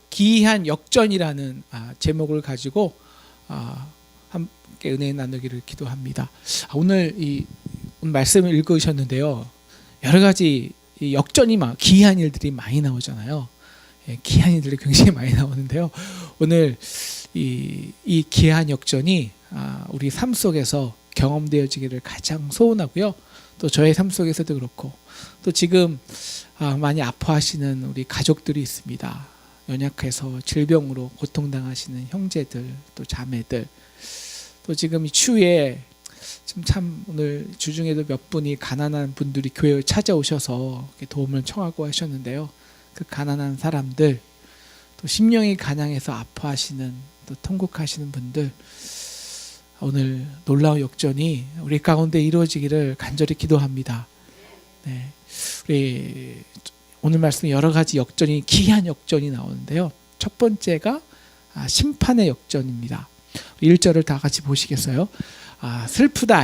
기이한 역전이라는 제목을 가지고 함께 은혜 나누기를 기도합니다. 오늘 오늘 말씀을 읽으셨는데요. 여러 가지 역전이 기이한 일들이 많이 나오잖아요. 기이한 일들이 굉장히 많이 나오는데요. 오늘 이 기이한 역전이 우리 삶 속에서 경험되어지기를 가장 소원하고요. 또 저의 삶 속에서도 그렇고, 또 지금 많이 아파하시는 우리 가족들이 있습니다. 연약해서 질병으로 고통당하시는 형제들, 또 자매들, 또 지금 이 추위에 참 오늘 주중에도 몇 분이 가난한 분들이 교회에 찾아오셔서 도움을 청하고 하셨는데요. 그 가난한 사람들, 또 심령이 가난해서 아파하시는, 또 통곡하시는 분들, 오늘 놀라운 역전이 우리 가운데 이루어지기를 간절히 기도합니다. 네, 우리 오늘 말씀에 여러 가지 역전이, 기이한 역전이 나오는데요. 첫 번째가 심판의 역전입니다. 1절을 다 같이 보시겠어요? 슬프다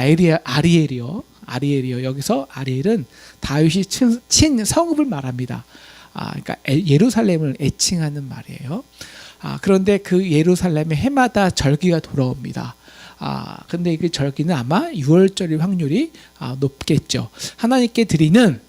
아리엘이요. 여기서 아리엘은 다윗이 친 성읍을 말합니다. 그러니까 예루살렘을 애칭하는 말이에요. 그런데 그 예루살렘에 해마다 절기가 돌아옵니다. 근데 그 절기는 아마 6월절일 확률이 높겠죠. 하나님께 드리는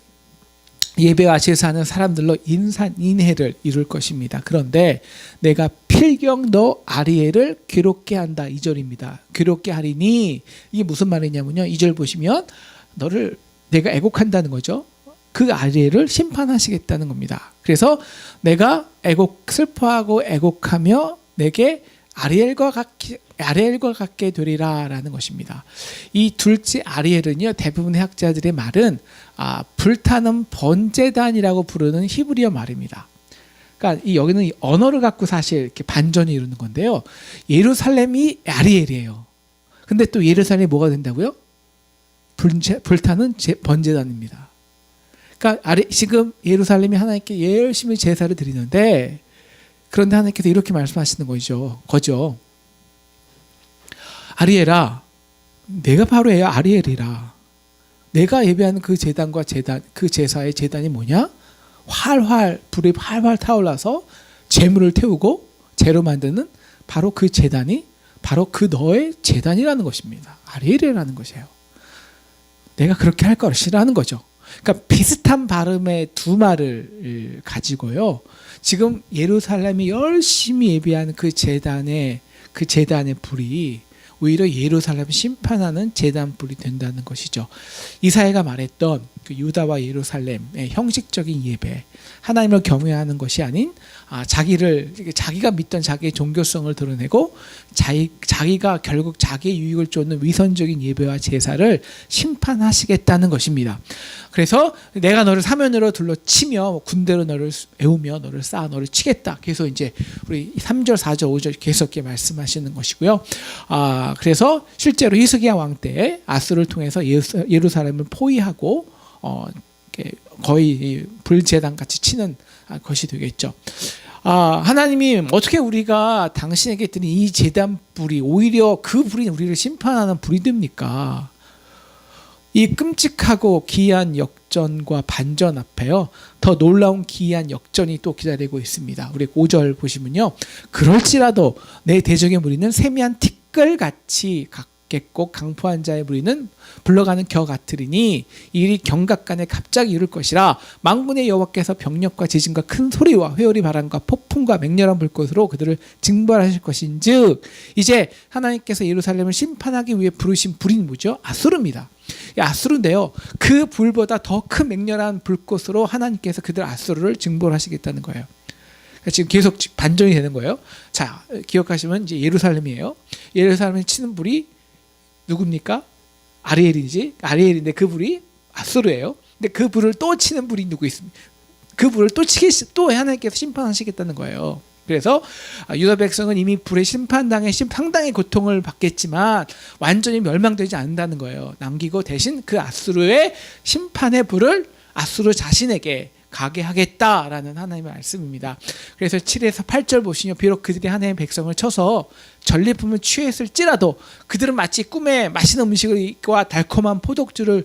예배와 제사하는 사람들로 인산인해를 이룰 것입니다. 그런데 내가 필경 너 아리엘을 괴롭게 한다. 2절입니다. 괴롭게 하리니, 이게 무슨 말이냐면요, 2절 보시면 너를 내가 애곡한다는 거죠. 그 아리엘을 심판하시겠다는 겁니다. 그래서 내가 슬퍼하고 애곡하며 내게 아리엘과 같게 되리라 라는 것입니다. 이 둘째 아리엘은요, 대부분의 학자들의 말은 불타는 번제단이라고 부르는 히브리어 말입니다. 그러니까 여기는 이 언어를 갖고 사실 이렇게 반전이 이루는 건데요. 예루살렘이 아리엘이에요. 근데 또 예루살렘이 뭐가 된다고요? 불타는 번제단입니다. 그러니까 지금 예루살렘이 하나님께 열심히 제사를 드리는데, 그런데 하나님께서 이렇게 말씀하시는 거죠. 아리엘아, 내가 바로 아리엘이라. 내가 예배하는 그 제단과 그 제사의 제단이 뭐냐? 불이 활활 타올라서 재물을 태우고 재로 만드는 바로 그 제단이 바로 그 너의 제단이라는 것입니다. 아리엘이라는 것이에요. 내가 그렇게 할 것이라는 거죠. 그러니까 비슷한 발음의 두 말을 가지고요. 지금 예루살렘이 열심히 예배하는 그 제단의 불이 오히려 예루살렘을 심판하는 제단불이 된다는 것이죠. 이사야가 말했던 그 유다와 예루살렘의 형식적인 예배, 하나님을 경외하는 것이 아닌 자기가 믿던 자기의 종교성을 드러내고 자기가 결국 자기의 유익을 쫓는 위선적인 예배와 제사를 심판하시겠다는 것입니다. 그래서 내가 너를 사면으로 둘러치며 군대로 너를 애우며 너를 쌓아 너를 치겠다. 그래서 이제 우리 3절, 4절, 5절 계속 이렇게 말씀하시는 것이고요. 그래서 실제로 히스기야 왕 때 아수를 통해서 예루살렘을 포위하고 거의 불제단 같이 치는 것이 되겠죠. 하나님이 어떻게 우리가 당신에게 드린 이 제단 불이 오히려 그 불이 우리를 심판하는 불이 됩니까? 이 끔찍하고 기이한 역전과 반전 앞에요, 더 놀라운 기이한 역전이 또 기다리고 있습니다. 우리 5절 보시면요, 그럴지라도 내 대적의 무리는 세미한 티끌같이 겠고 강포한 자의 무리는 불러가는 겨 같으리니 일이 경각간에 갑자기 이룰 것이라. 만군의 여호와께서 병력과 지진과 큰 소리와 회오리 바람과 폭풍과 맹렬한 불꽃으로 그들을 징벌하실 것인즉. 이제 하나님께서 예루살렘을 심판하기 위해 부르신 불이 뭐죠? 아수르입니다. 아수르인데요, 그 불보다 더 큰 맹렬한 불꽃으로 하나님께서 그들 아수르를 징벌하시겠다는 거예요. 지금 계속 반전이 되는 거예요. 자, 기억하시면 이제 예루살렘이에요. 예루살렘에 치는 불이 누굽니까? 아리엘인데 그 불이 아수르예요. 근데 그 불을 또 치는 불이 누구 있습니까? 그 불을 또 하나님께서 심판하시겠다는 거예요. 그래서 유다 백성은 이미 불의 심판당해 상당히 고통을 받겠지만 완전히 멸망되지 않는다는 거예요. 남기고 대신 그 아수르의 심판의 불을 아수르 자신에게 가게 하겠다라는 하나님의 말씀입니다. 그래서 7에서 8절 보시면 비록 그들이 하나님의 백성을 쳐서 전리품을 취했을지라도 그들은 마치 꿈에 맛있는 음식과 달콤한 포도주를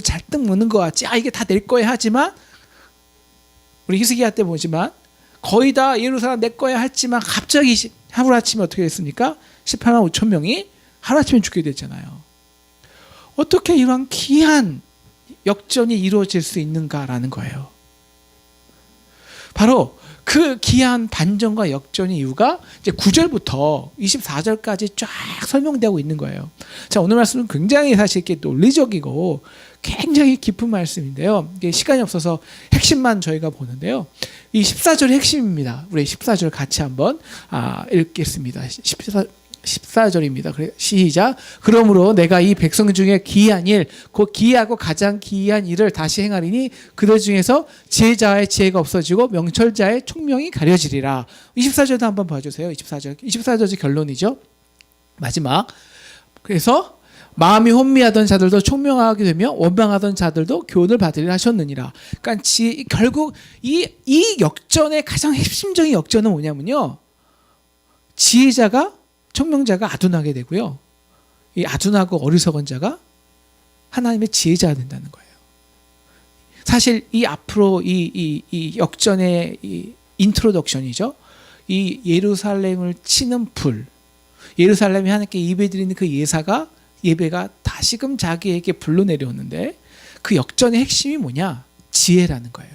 잔뜩 먹는 것 같지, 이게 다 낼 거야 하지만, 우리 히스기야 때 보지만 거의 다 예루살렘 내 거야 했지만 갑자기 하루아침에 어떻게 됐습니까? 18만 5천 명이 하루아침에 죽게 됐잖아요. 어떻게 이러한 귀한 역전이 이루어질 수 있는가라는 거예요. 바로 그 귀한 반전과 역전의 이유가 이제 9절부터 24절까지 쫙 설명되고 있는 거예요. 자, 오늘 말씀은 굉장히 사실 이렇게 논리적이고 굉장히 깊은 말씀인데요. 이게 시간이 없어서 핵심만 저희가 보는데요. 이 14절의 핵심입니다. 우리 14절 같이 한번 읽겠습니다. 14절입니다. 그래, 시작. 그러므로 내가 이 백성 중에 기이한 일, 곧 기이하고 가장 기이한 일을 다시 행하리니 그들 중에서 지혜자의 지혜가 없어지고 명철자의 총명이 가려지리라. 24절도 한번 봐주세요. 24절이 결론이죠. 마지막. 그래서 마음이 혼미하던 자들도 총명하게 되며 원망하던 자들도 교훈을 받으리라 하셨느니라. 그러니까 결국 이 역전의 가장 핵심적인 역전은 뭐냐면요. 지혜자가 총명자가 아둔하게 되고요. 이 아둔하고 어리석은 자가 하나님의 지혜자가 된다는 거예요. 사실 이 앞으로 이 역전의 이 인트로덕션이죠. 이 예루살렘을 치는 불, 예루살렘이 하나님께 예배드리는 그 예배가 다시금 자기에게 불로 내려오는데 그 역전의 핵심이 뭐냐? 지혜라는 거예요.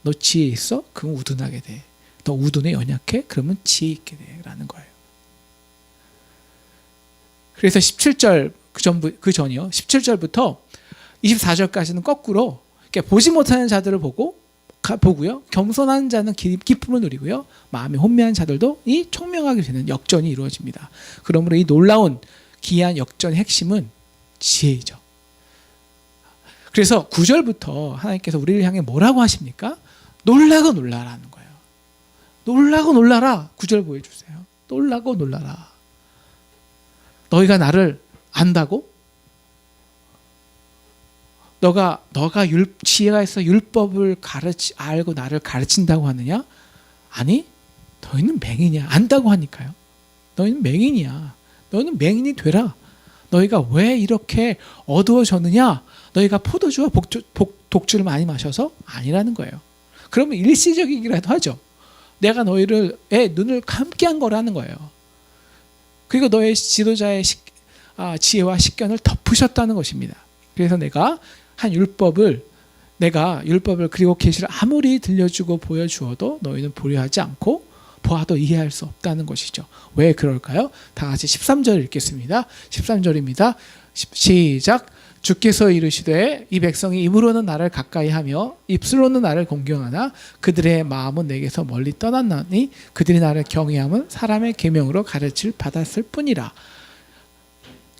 너 지혜 있어? 그럼 우둔하게 돼. 너 우둔에 연약해? 그러면 지혜 있게 돼. 라는 거예요. 그래서 17절 그 전이요. 17절부터 24절까지는 거꾸로 보지 못하는 자들을 보고요. 겸손한 자는 기쁨을 누리고요. 마음이 혼미한 자들도 이 총명하게 되는 역전이 이루어집니다. 그러므로 이 놀라운 기이한 역전의 핵심은 지혜이죠. 그래서 9절부터 하나님께서 우리를 향해 뭐라고 하십니까? 놀라고 놀라라는 거예요. 놀라고 놀라라. 9절 보여주세요. 놀라고 놀라라. 너희가 나를 안다고? 너가 지혜가 있어 율법을 알고 나를 가르친다고 하느냐? 아니, 너희는 맹인이야. 안다고 하니까요. 너희는 맹인이야. 너희는 맹인이 되라. 너희가 왜 이렇게 어두워졌느냐? 너희가 포도주와 독주를 많이 마셔서? 아니라는 거예요. 그러면 일시적이기라도 하죠. 내가 너희의 눈을 감게 한 거라는 거예요. 그리고 너의 지도자의 지혜와 식견을 덮으셨다는 것입니다. 그래서 내가 율법을 그리고 계시를 아무리 들려주고 보여주어도 너희는 보려하지 않고 보아도 이해할 수 없다는 것이죠. 왜 그럴까요? 다 같이 13절 읽겠습니다. 13절입니다. 시작. 주께서 이르시되 이 백성이 입으로는 나를 가까이하며 입술로는 나를 공경하나 그들의 마음은 내게서 멀리 떠났나니 그들이 나를 경외함은 사람의 계명으로 가르칠 받았을 뿐이라.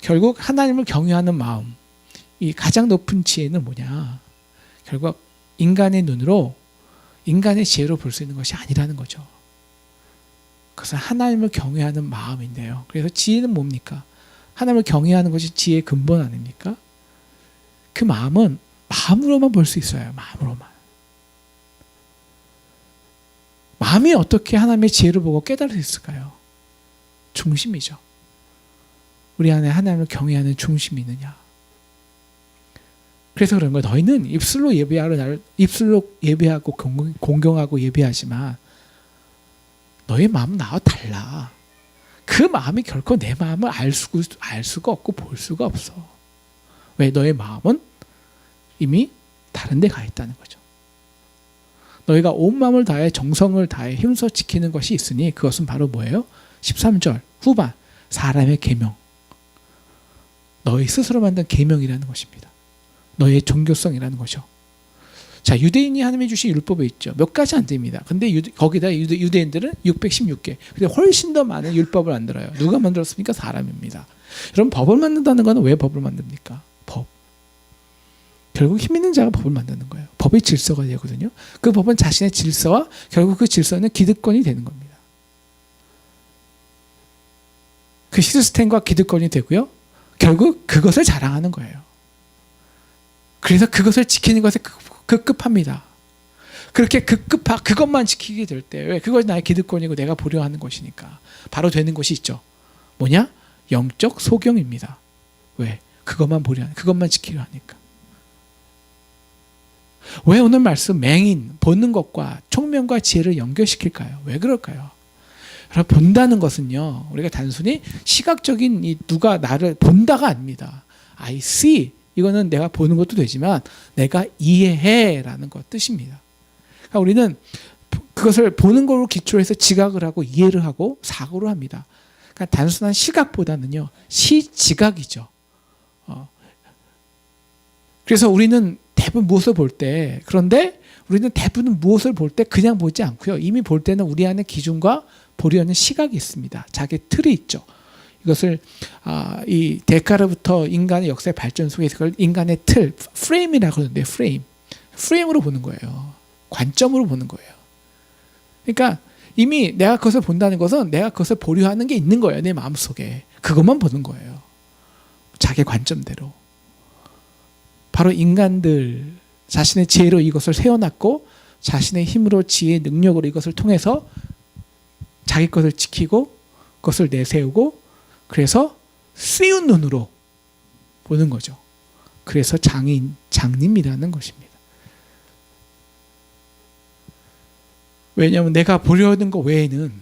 결국 하나님을 경외하는 마음, 이 가장 높은 지혜는 뭐냐? 결국 인간의 눈으로 인간의 지혜로 볼 수 있는 것이 아니라는 거죠. 그것은 하나님을 경외하는 마음인데요. 그래서 지혜는 뭡니까? 하나님을 경외하는 것이 지혜의 근본 아닙니까? 그 마음은 마음으로만 볼 수 있어요. 마음으로만. 마음이 어떻게 하나님의 지혜를 보고 깨달을 수 있을까요? 중심이죠. 우리 안에 하나님을 경외하는 중심이 있느냐. 그래서 그런 거예요. 너희는 입술로 예배하고 공경하고 예배하지만 너희 마음은 나와 달라. 그 마음이 결코 내 마음을 알 수가 없고 볼 수가 없어. 왜? 너의 마음은 이미 다른 데 가 있다는 거죠. 너희가 온 마음을 다해 정성을 다해 힘써 지키는 것이 있으니 그것은 바로 뭐예요? 13절 후반 사람의 계명. 너희 스스로 만든 계명이라는 것입니다. 너의 종교성이라는 거죠. 자, 유대인이 하나님이 주신 율법에 있죠. 몇 가지 안 됩니다. 근데 거기다 유대인들은 616개. 근데 훨씬 더 많은 율법을 만들어요. 누가 만들었습니까? 사람입니다. 여러분, 법을 만든다는 것은 왜 법을 만듭니까? 법. 결국 힘 있는 자가 법을 만드는 거예요. 법의 질서가 되거든요. 그 법은 자신의 질서와 결국 그 질서는 기득권이 되는 겁니다. 그 시스템과 기득권이 되고요. 결국 그것을 자랑하는 거예요. 그래서 그것을 지키는 것에 급급합니다. 그렇게 그것만 지키게 될 때, 왜? 그것이 나의 기득권이고 내가 보려 하는 것이니까 바로 되는 것이 있죠. 뭐냐? 영적 소경입니다. 왜? 그것만 지키려 하니까. 왜 오늘 말씀 맹인, 보는 것과 총명과 지혜를 연결시킬까요? 왜 그럴까요? 여러분, 본다는 것은요, 우리가 단순히 시각적인 이 누가 나를 본다가 아닙니다. I see. 이거는 내가 보는 것도 되지만 내가 이해해라는 것 뜻입니다. 그러니까 우리는 그것을 보는 걸로 기초해서 지각을 하고 이해를 하고 사고를 합니다. 그러니까 단순한 시각보다는요, 시지각이죠. 그래서 우리는 대부분 무엇을 볼 때, 그런데 우리는 대부분 무엇을 볼 때 그냥 보지 않고요. 이미 볼 때는 우리 안에 기준과 보려는 시각이 있습니다. 자기 틀이 있죠. 이것을 이 데카르부터 인간의 역사의 발전 속에서 그걸 인간의 틀, 프레임이라고 하는데 프레임으로 보는 거예요. 관점으로 보는 거예요. 그러니까 이미 내가 그것을 본다는 것은 내가 그것을 보려 하는 게 있는 거예요. 내 마음속에. 그것만 보는 거예요. 자기 관점대로. 바로 인간들 자신의 지혜로 이것을 세워놨고 자신의 힘으로 지혜의 능력으로 이것을 통해서 자기 것을 지키고 그것을 내세우고 그래서 쓰운 눈으로 보는 거죠. 그래서 장님이라는 것입니다. 왜냐하면 내가 보려는 것 외에는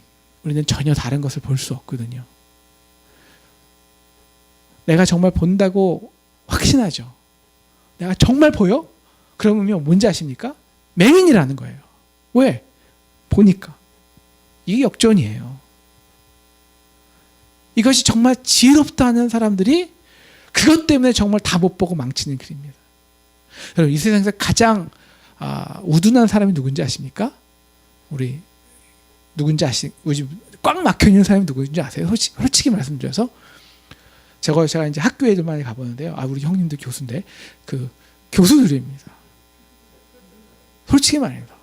우리는 전혀 다른 것을 볼 수 없거든요. 내가 정말 본다고 확신하죠. 내가 정말 보여? 그러면 뭔지 아십니까? 맹인이라는 거예요. 왜? 보니까. 이게 역전이에요. 이것이 정말 지혜롭다는 사람들이 그것 때문에 정말 다 못 보고 망치는 길입니다. 여러분, 이 세상에서 가장 우둔한 사람이 누군지 아십니까? 우리 누군지 꽉 막혀 있는 사람이 누군지 아세요? 솔직히 말씀드려서 제가 이제 학교에도 많이 가보는데요. 우리 형님들 교수인데 그 교수들입니다. 솔직히 말해서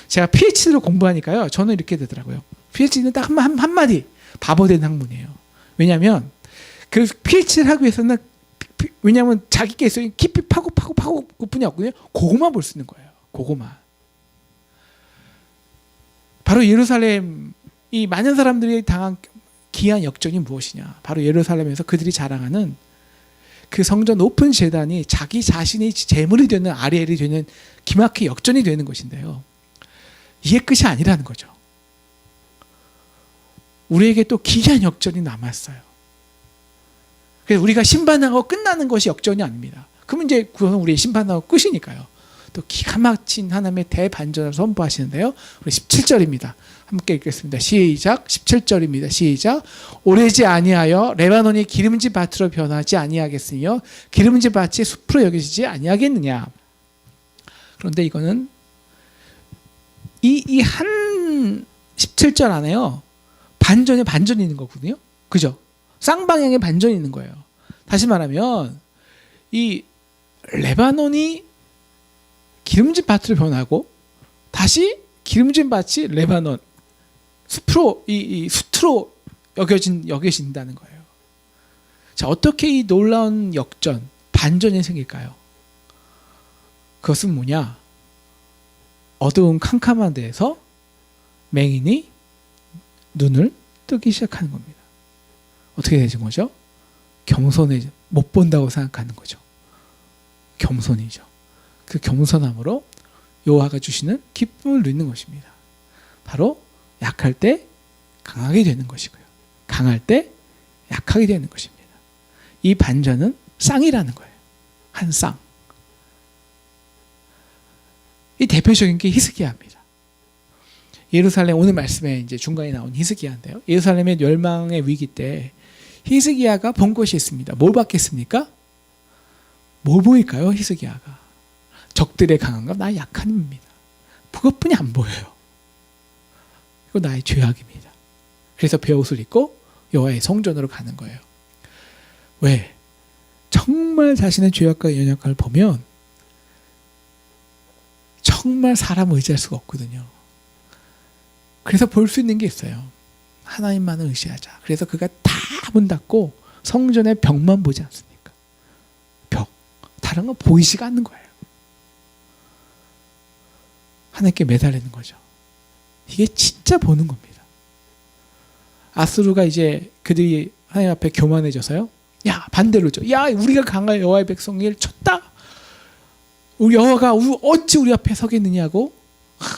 제가 PhD로 공부하니까요. 저는 이렇게 되더라고요. PhD는 딱 한마디 바보된 학문이에요. 왜냐하면 그 PhD를 하기 위해서는 왜냐하면 자기 개성이 깊이 파고 그뿐이 없거든요. 그거만 볼 수 있는 거예요. 그거만. 바로 예루살렘 이 많은 사람들이 당한 기이한 역전이 무엇이냐? 바로 예루살렘에서 그들이 자랑하는 그 성전 높은 제단이 자기 자신이 제물이 되는 아리엘이 되는 기막히 역전이 되는 것인데요. 이게 끝이 아니라는 거죠. 우리에게 또 기이한 역전이 남았어요. 그래서 우리가 심판하고 끝나는 것이 역전이 아닙니다. 그러면 이제 그건 우리의 심판하고 끝이니까요. 또 기가 막힌 하나님의 대반전을 선포하시는데요. 우리 17절입니다. 함께 읽겠습니다. 시작. 17절입니다. 시작. 오래지 아니하여 레바논이 기름진 밭으로 변하지 아니하겠으며 기름진 밭이 숲으로 여겨지지 아니하겠느냐. 그런데 이거는 이 한 17절 안에요. 반전이 있는 거거든요. 그죠? 쌍방향의 반전이 있는 거예요. 다시 말하면 이 레바논이 기름진 밭으로 변하고 다시 기름진 밭이 레바논 숲으로 이 숲으로 여겨진다는 거예요. 자, 어떻게 이 놀라운 역전 반전이 생길까요? 그것은 뭐냐? 어두운 캄캄한 데에서 맹인이 눈을 뜨기 시작하는 겁니다. 어떻게 되는 거죠? 겸손해 못 본다고 생각하는 거죠. 겸손이죠. 그 겸손함으로 여호와가 주시는 기쁨을 누리는 것입니다. 바로 약할 때 강하게 되는 것이고요. 강할 때 약하게 되는 것입니다. 이 반전은 쌍이라는 거예요. 한 쌍. 이 대표적인 게 히스기야입니다. 예루살렘 오늘 말씀에 이제 중간에 나온 히스기야인데요. 예루살렘의 멸망의 위기 때 히스기야가 본 것이 있습니다. 뭘 봤겠습니까? 뭘 보일까요? 히스기야가 적들의 강함과 나의 약한 힘입니다. 그것뿐이 안 보여요. 이거 나의 죄악입니다. 그래서 베옷을 입고 여호와의 성전으로 가는 거예요. 왜? 정말 자신의 죄악과 연약함을 보면 정말 사람 의지할 수가 없거든요. 그래서 볼 수 있는 게 있어요. 하나님만을 의지하자. 그래서 그가 다 문 닫고 성전의 벽만 보지 않습니까? 벽. 다른 건 보이지가 않는 거예요. 하나님께 매달리는 거죠. 이게 진짜 보는 겁니다. 아수르가 이제 그들이 하나님 앞에 교만해져서요. 야, 반대로죠. 야, 우리가 강한 여호와의 백성을 쳤다. 우리 여호와가 어찌 우리 앞에 서겠느냐고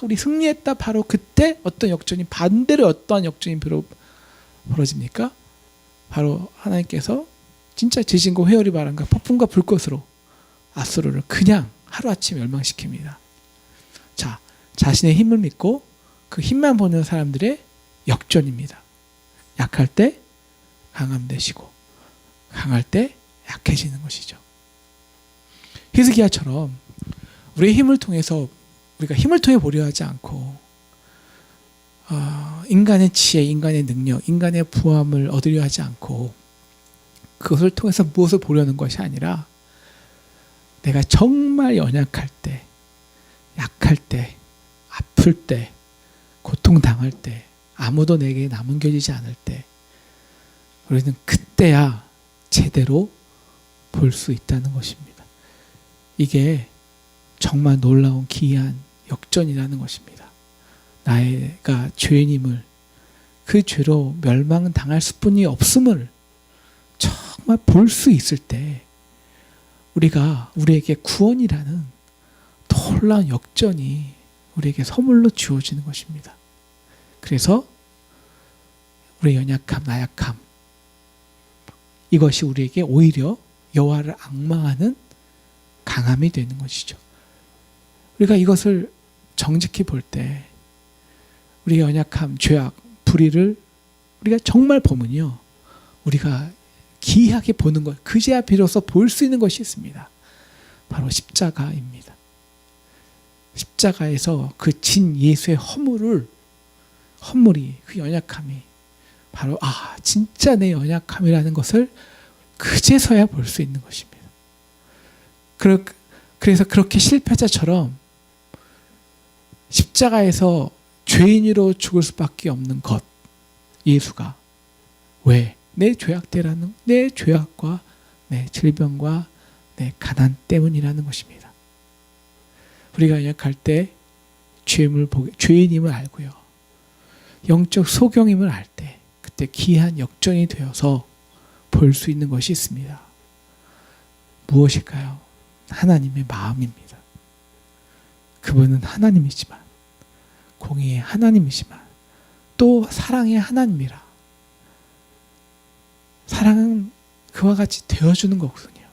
우리 승리했다. 바로 그때 어떤 역전이 반대로 어떠한 역전이 벌어집니까? 바로 하나님께서 진짜 지진과 회오리 바람과 폭풍과 불꽃으로 아수르를 그냥 하루아침에 멸망시킵니다. 자, 자신의 힘을 믿고 그 힘만 보는 사람들의 역전입니다. 약할 때 강함 되시고 강할 때 약해지는 것이죠. 히스기야처럼 우리의 힘을 통해서 우리가 힘을 통해 보려 하지 않고 인간의 지혜, 인간의 능력, 인간의 부함을 얻으려 하지 않고 그것을 통해서 무엇을 보려는 것이 아니라 내가 정말 연약할 때, 약할 때, 아플 때, 고통당할 때, 아무도 내게 남겨지지 않을 때 우리는 그때야 제대로 볼 수 있다는 것입니다. 이게 정말 놀라운 기이한 역전이라는 것입니다. 나가 죄인임을, 그 죄로 멸망당할 수뿐이 없음을 정말 볼 수 있을 때 우리에게 구원이라는 놀라운 역전이 우리에게 선물로 주어지는 것입니다. 그래서 우리의 연약함, 나약함, 이것이 우리에게 오히려 여호와를 앙망하는 강함이 되는 것이죠. 우리가 이것을 정직히 볼 때 우리의 연약함, 죄악, 불의를 우리가 정말 보면요, 우리가 기이하게 보는 것, 그제야 비로소 볼 수 있는 것이 있습니다. 바로 십자가입니다. 십자가에서 그 진 예수의 허물이, 그 연약함이 바로 진짜 내 연약함이라는 것을 그제서야 볼 수 있는 것입니다. 그래서 그렇게 실패자처럼 십자가에서 죄인으로 죽을 수밖에 없는 것, 예수가 왜? 내 죄악대라는, 내 죄악과 내 질병과 내 가난 때문이라는 것입니다. 우리가 연약할 때 죄인임을 알고요, 영적 소경임을 알 때 그때 기이한 역전이 되어서 볼 수 있는 것이 있습니다. 무엇일까요? 하나님의 마음입니다. 그분은 하나님이지만, 공의의 하나님이지만 또 사랑의 하나님이라. 사랑은 그와 같이 되어주는 거거든요.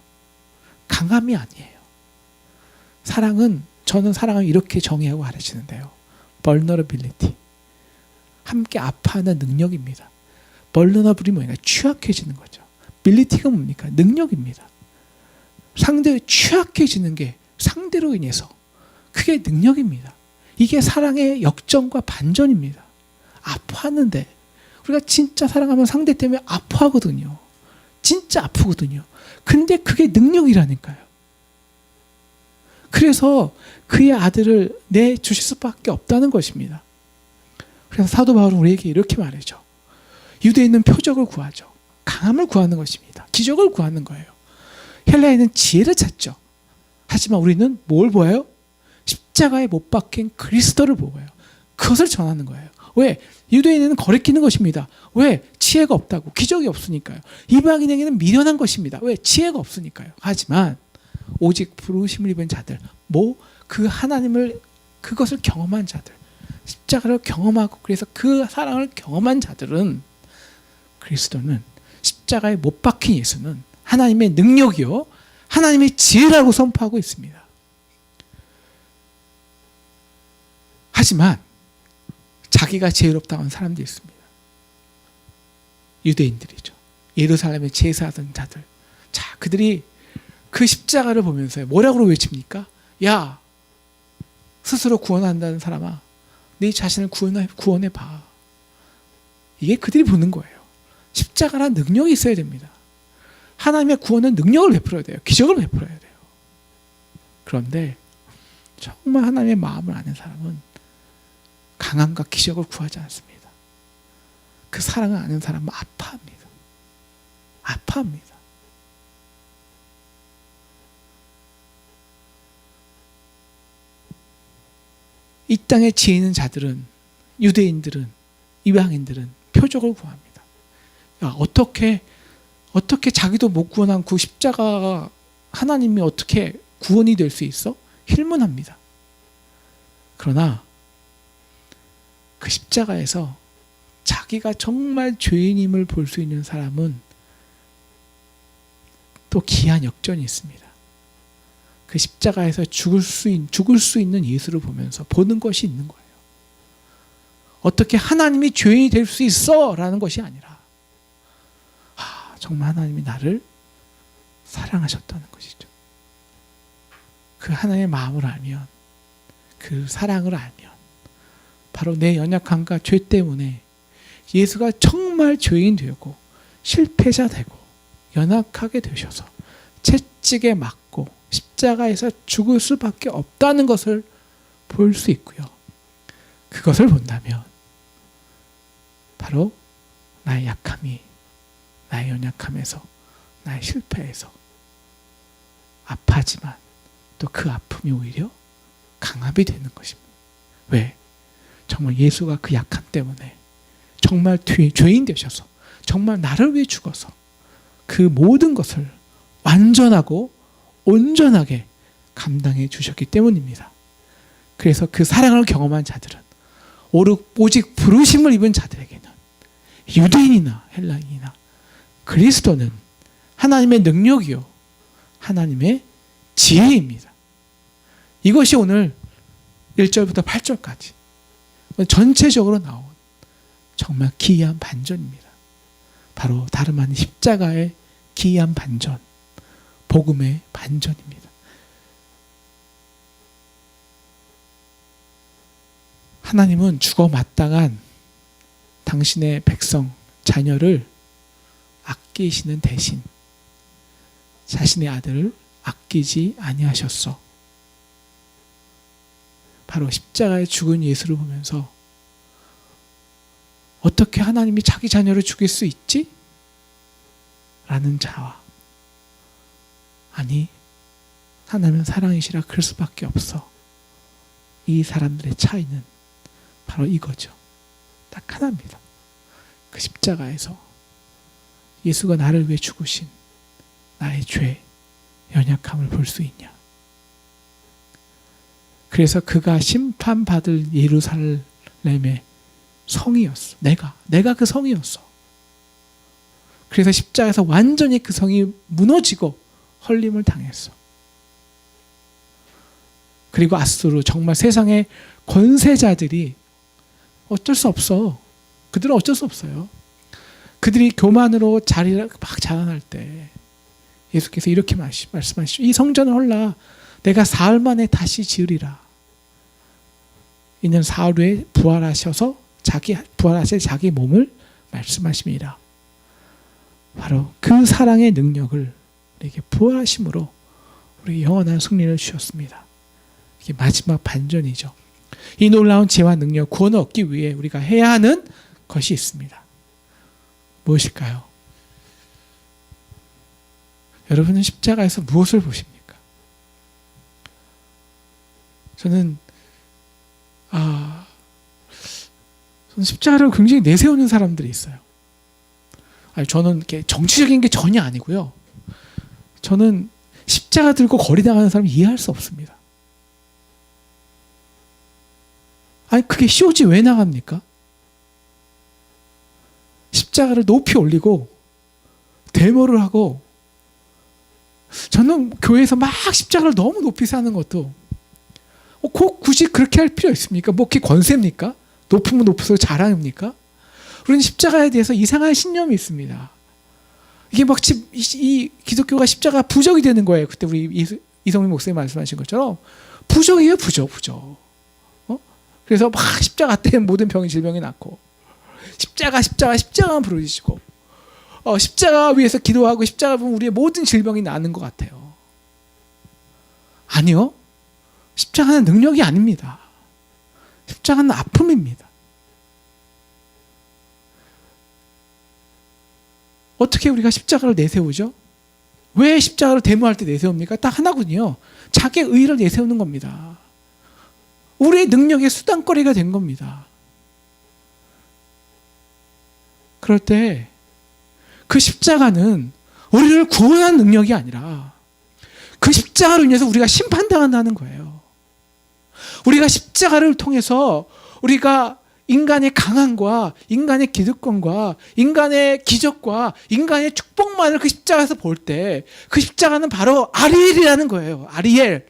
강함이 아니에요. 저는 사랑을 이렇게 정의하고 가르치는데요, vulnerability, 함께 아파하는 능력입니다. vulnerable이 뭐냐? 취약해지는 거죠. ability가 뭡니까? 능력입니다. 상대의 취약해지는 게 상대로 인해서 그게 능력입니다. 이게 사랑의 역전과 반전입니다. 아파하는데, 우리가 진짜 사랑하면 상대 때문에 아파하거든요. 진짜 아프거든요. 근데 그게 능력이라니까요. 그래서 그의 아들을 내주실 수밖에 없다는 것입니다. 그래서 사도 바울은 우리에게 이렇게 말하죠. 유대인은 표적을 구하죠. 강함을 구하는 것입니다. 기적을 구하는 거예요. 헬라인은 지혜를 찾죠. 하지만 우리는 뭘 보아요? 십자가에 못 박힌 그리스도를 보고요. 그것을 전하는 거예요. 왜? 유대인에는 거리끼는 것입니다. 왜? 지혜가 없다고. 기적이 없으니까요. 이방인에게는 미련한 것입니다. 왜? 지혜가 없으니까요. 하지만 오직 부르심을 입은 자들, 그 하나님을, 그것을 경험한 자들, 십자가를 경험하고 그래서 그 사랑을 경험한 자들은, 그리스도는, 십자가에 못 박힌 예수는 하나님의 능력이요, 하나님의 지혜라고 선포하고 있습니다. 하지만 자기가 지혜롭다고 하는 사람들이 있습니다. 유대인들이죠. 예루살렘에 제사하던 자들. 자, 그들이 그 십자가를 보면서 뭐라고 외칩니까? 야, 스스로 구원한다는 사람아, 네 자신을 구원해봐. 이게 그들이 보는 거예요. 십자가란 능력이 있어야 됩니다. 하나님의 구원은 능력을 베풀어야 돼요. 기적을 베풀어야 돼요. 그런데 정말 하나님의 마음을 아는 사람은 강함과 기적을 구하지 않습니다. 그 사랑을 아는 사람은 아파합니다. 아파합니다. 이 땅에 지혜 있는 자들은, 유대인들은, 이방인들은 표적을 구합니다. 야, 어떻게 자기도 못 구원한 그 십자가가 하나님이 어떻게 구원이 될 수 있어? 힐문합니다. 그러나 그 십자가에서 자기가 정말 죄인임을 볼 수 있는 사람은 또 기이한 역전이 있습니다. 그 십자가에서 죽을 수 있는 예수를 보면서 보는 것이 있는 거예요. 어떻게 하나님이 죄인이 될 수 있어? 라는 것이 아니라 정말 하나님이 나를 사랑하셨다는 것이죠. 그 하나님의 마음을 알면, 그 사랑을 알면 바로 내 연약함과 죄 때문에 예수가 정말 죄인 되고 실패자 되고 연약하게 되셔서 채찍에 맞고 십자가에서 죽을 수밖에 없다는 것을 볼 수 있고요. 그것을 본다면 바로 나의 약함이, 나의 연약함에서, 나의 실패에서 아파하지만 또 그 아픔이 오히려 강압이 되는 것입니다. 왜? 정말 예수가 그 약함 때문에 정말 죄인 되셔서 정말 나를 위해 죽어서 그 모든 것을 완전하고 온전하게 감당해 주셨기 때문입니다. 그래서 그 사랑을 경험한 자들은 오직 부르심을 입은 자들에게는 유대인이나 헬라인이나 그리스도는 하나님의 능력이요 하나님의 지혜입니다. 이것이 오늘 1절부터 8절까지 전체적으로 나온 정말 기이한 반전입니다. 바로 다름 아닌 십자가의 기이한 반전, 복음의 반전입니다. 하나님은 죽어 마땅한 당신의 백성, 자녀를 아끼시는 대신 자신의 아들을 아끼지 아니하셨어. 바로 십자가에 죽은 예수를 보면서 어떻게 하나님이 자기 자녀를 죽일 수 있지? 라는 자와 아니 하나님은 사랑이시라 그럴 수밖에 없어. 이 사람들의 차이는 바로 이거죠. 딱 하나입니다. 그 십자가에서 예수가 나를 위해 죽으신 나의 죄, 연약함을 볼 수 있냐. 그래서 그가 심판받을 예루살렘의 성이었어. 내가 그 성이었어. 그래서 십자가에서 완전히 그 성이 무너지고 헐림을 당했어. 그리고 아수르, 정말 세상의 권세자들이 어쩔 수 없어. 그들은 어쩔 수 없어요. 그들이 교만으로 자리를 막 자랑할 때 예수께서 이렇게 말씀하시죠. 이 성전을 헐라 내가 사흘 만에 다시 지으리라. 이는 사흘 후에 부활하셔서 부활하실 자기 몸을 말씀하심이라. 바로 그 사랑의 능력을 우리에게 부활하심으로 우리 영원한 승리를 주셨습니다. 이게 마지막 반전이죠. 이 놀라운 지혜와 능력, 구원을 얻기 위해 우리가 해야 하는 것이 있습니다. 무엇일까요? 여러분은 십자가에서 무엇을 보십니까? 저는 십자가를 굉장히 내세우는 사람들이 있어요. 저는 이렇게 정치적인 게 전혀 아니고요. 저는 십자가 들고 거리 나가는 사람 이해할 수 없습니다. 그게 쇼지 왜 나갑니까? 십자가를 높이 올리고 데모를 하고, 저는 교회에서 막 십자가를 너무 높이 사는 것도 꼭 굳이 그렇게 할 필요 있습니까? 뭐 그게 권세입니까? 높으면 높을수록 자랑입니까? 우리는 십자가에 대해서 이상한 신념이 있습니다. 이게 막 이 기독교가 십자가 부적이 되는 거예요. 그때 우리 이성민 목사님 말씀하신 것처럼 부적이에요, 부적. 그래서 막 십자가 때문에 모든 병이 질병이 낫고, 십자가만 부르시고, 십자가 위에서 기도하고 십자가 보면 우리의 모든 질병이 나는 것 같아요. 아니요. 십자가는 능력이 아닙니다. 십자가는 아픔입니다. 어떻게 우리가 십자가를 내세우죠? 왜 십자가를 데모할 때 내세웁니까? 딱 하나군요. 자기의 의의를 내세우는 겁니다. 우리의 능력의 수단거리가 된 겁니다. 그럴 때 그 십자가는 우리를 구원하는 능력이 아니라 그 십자가로 인해서 우리가 심판당한다는 거예요. 우리가 십자가를 통해서 우리가 인간의 강함과 인간의 기득권과 인간의 기적과 인간의 축복만을 그 십자가에서 볼 때 그 십자가는 바로 아리엘이라는 거예요. 아리엘.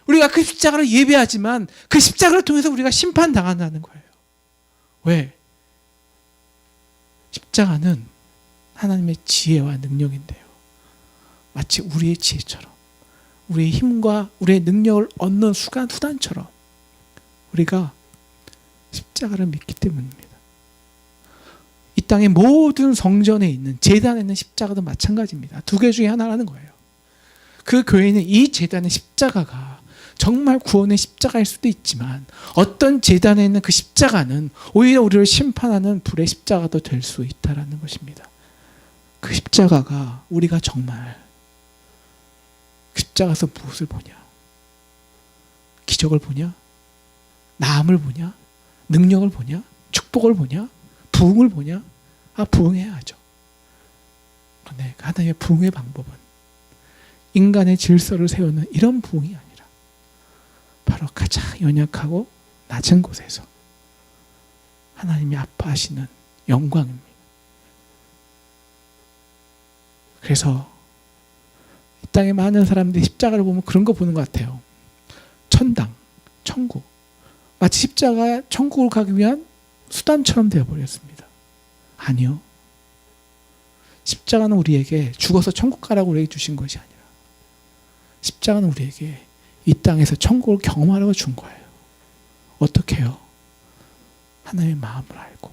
우리가 그 십자가를 예배하지만 그 십자가를 통해서 우리가 심판당한다는 거예요. 왜? 십자가는 하나님의 지혜와 능력인데요. 마치 우리의 지혜처럼 우리의 힘과 우리의 능력을 얻는 수단처럼 우리가 십자가를 믿기 때문입니다. 이 땅의 모든 성전에 있는 제단에 있는 십자가도 마찬가지입니다. 두 개 중에 하나라는 거예요. 그 교회는 이 제단의 십자가가 정말 구원의 십자가일 수도 있지만 어떤 제단에 있는 그 십자가는 오히려 우리를 심판하는 불의 십자가도 될 수 있다는 것입니다. 그 십자가가 우리가 정말 그 십자가에서 무엇을 보냐? 기적을 보냐? 나음을 보냐? 능력을 보냐? 축복을 보냐? 부흥을 보냐? 부흥해야죠. 그런데 하나님의 부흥의 방법은 인간의 질서를 세우는 이런 부흥이 아니라 바로 가장 연약하고 낮은 곳에서 하나님이 아파하시는 영광입니다. 그래서 이 땅에 많은 사람들이 십자가를 보면 그런 거 보는 것 같아요. 천당, 천국. 마치 십자가 천국을 가기 위한 수단처럼 되어버렸습니다. 아니요. 십자가는 우리에게 죽어서 천국 가라고 우리에게 주신 것이 아니라 십자가는 우리에게 이 땅에서 천국을 경험하라고 준 거예요. 어떻게 해요? 하나님의 마음을 알고.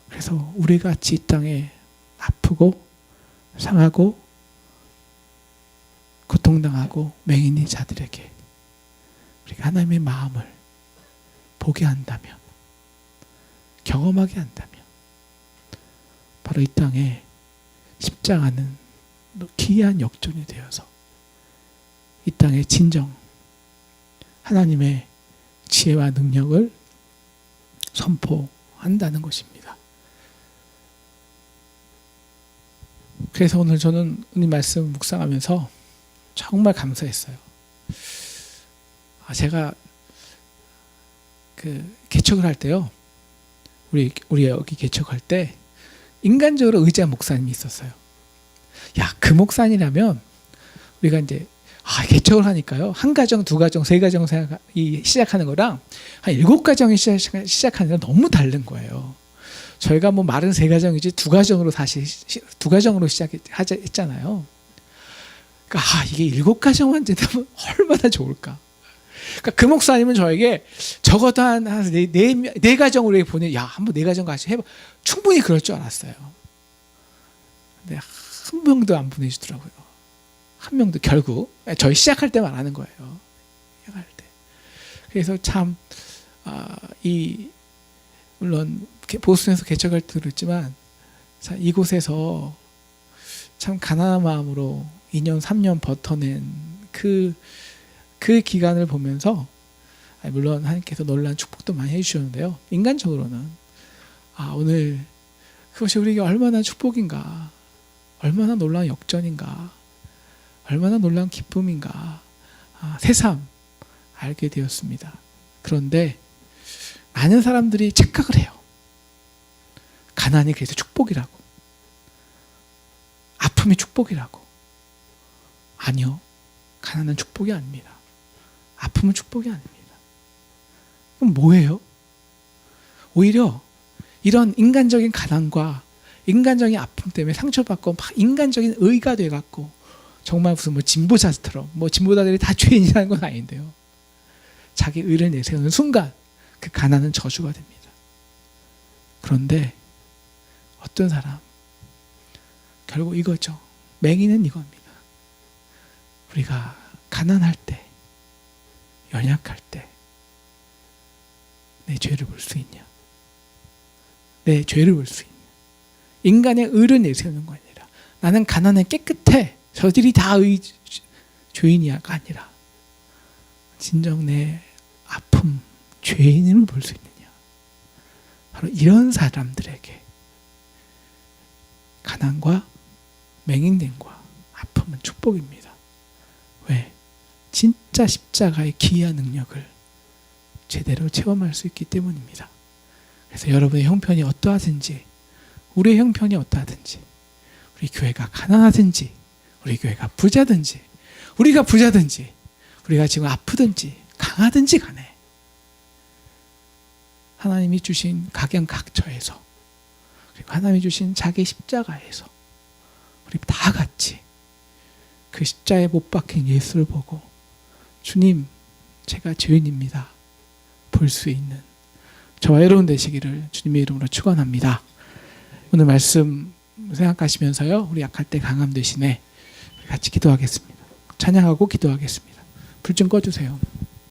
그래서 우리가 같이 이 땅에 아프고 상하고 고통당하고 맹인인 자들에게 우리가 하나님의 마음을 보게 한다면, 경험하게 한다면 바로 이 땅에 십자가는 기이한 역전이 되어서 이 땅에 진정 하나님의 지혜와 능력을 선포한다는 것입니다. 그래서 오늘 저는 이 말씀 묵상하면서 정말 감사했어요. 제가 개척을 할 때요, 우리 여기 개척할 때 인간적으로 의지한 목사님이 있었어요. 야, 그 목사님이라면 우리가 이제 개척을 하니까요, 한 가정, 두 가정, 세 가정 시작하는 거랑 한 7가정이 시작하는 거랑 너무 다른 거예요. 저희가 뭐 말은 3가정이지 2가정으로 다시 2가정으로 시작했잖아요. 그러니까 이게 7가정만 되면 얼마나 좋을까. 그러니까 그 목사님은 저에게 적어도 한 4가정으로 보내, 한번 4가정 같이 해봐. 충분히 그럴 줄 알았어요. 근데 한 명도 안 보내주더라고요. 한 명도. 결국 저희 시작할 때만 하는 거예요. 시작할 때. 그래서 참 물론 보스턴에서 개척할 때 그랬지만 이곳에서 참 가난한 마음으로 2년 3년 버텨낸 그 기간을 보면서 물론 하나님께서 놀라운 축복도 많이 해주셨는데요, 인간적으로는 오늘 그것이 우리에게 얼마나 축복인가, 얼마나 놀라운 역전인가, 얼마나 놀라운 기쁨인가 새삼 알게 되었습니다. 그런데 많은 사람들이 착각을 해요. 가난이 그래서 축복이라고, 아픔이 축복이라고. 아니요, 가난은 축복이 아닙니다. 아픔은 축복이 아닙니다. 그럼 뭐예요? 오히려 이런 인간적인 가난과 인간적인 아픔 때문에 상처받고 막 인간적인 의가 돼갖고 정말 무슨 진보자처럼 진보자들이 다 죄인이라는 건 아닌데요, 자기 의를 내세우는 순간 그 가난은 저주가 됩니다. 그런데 어떤 사람, 결국 이거죠. 맹인은 이겁니다. 우리가 가난할 때, 연약할 때 내 죄를 볼 수 있냐? 내 죄를 볼 수 있냐? 인간의 의를 내세우는 거 아니라 나는 가난해 깨끗해, 저들이 다 죄인이야가 아니라 진정 내 아픔, 죄인임을 볼 수 있느냐? 바로 이런 사람들에게 가난과 맹인됨과 아픔은 축복입니다. 왜? 진짜 십자가의 기이한 능력을 제대로 체험할 수 있기 때문입니다. 그래서 여러분의 형편이 어떠하든지, 우리의 형편이 어떠하든지, 우리 교회가 가난하든지, 우리 교회가 부자든지, 우리가 부자든지, 우리가 지금 아프든지 강하든지 간에 하나님이 주신 각양각처에서, 그리고 하나님이 주신 자기 십자가에서 우리 다 같이 그 십자에 못 박힌 예수를 보고 주님, 제가 죄인입니다, 볼 수 있는 저와 여러분 되시기를 주님의 이름으로 축원합니다. 오늘 말씀 생각하시면서요, 우리 약할 때 강함 되시네 같이 기도하겠습니다. 찬양하고 기도하겠습니다. 불 좀 꺼주세요.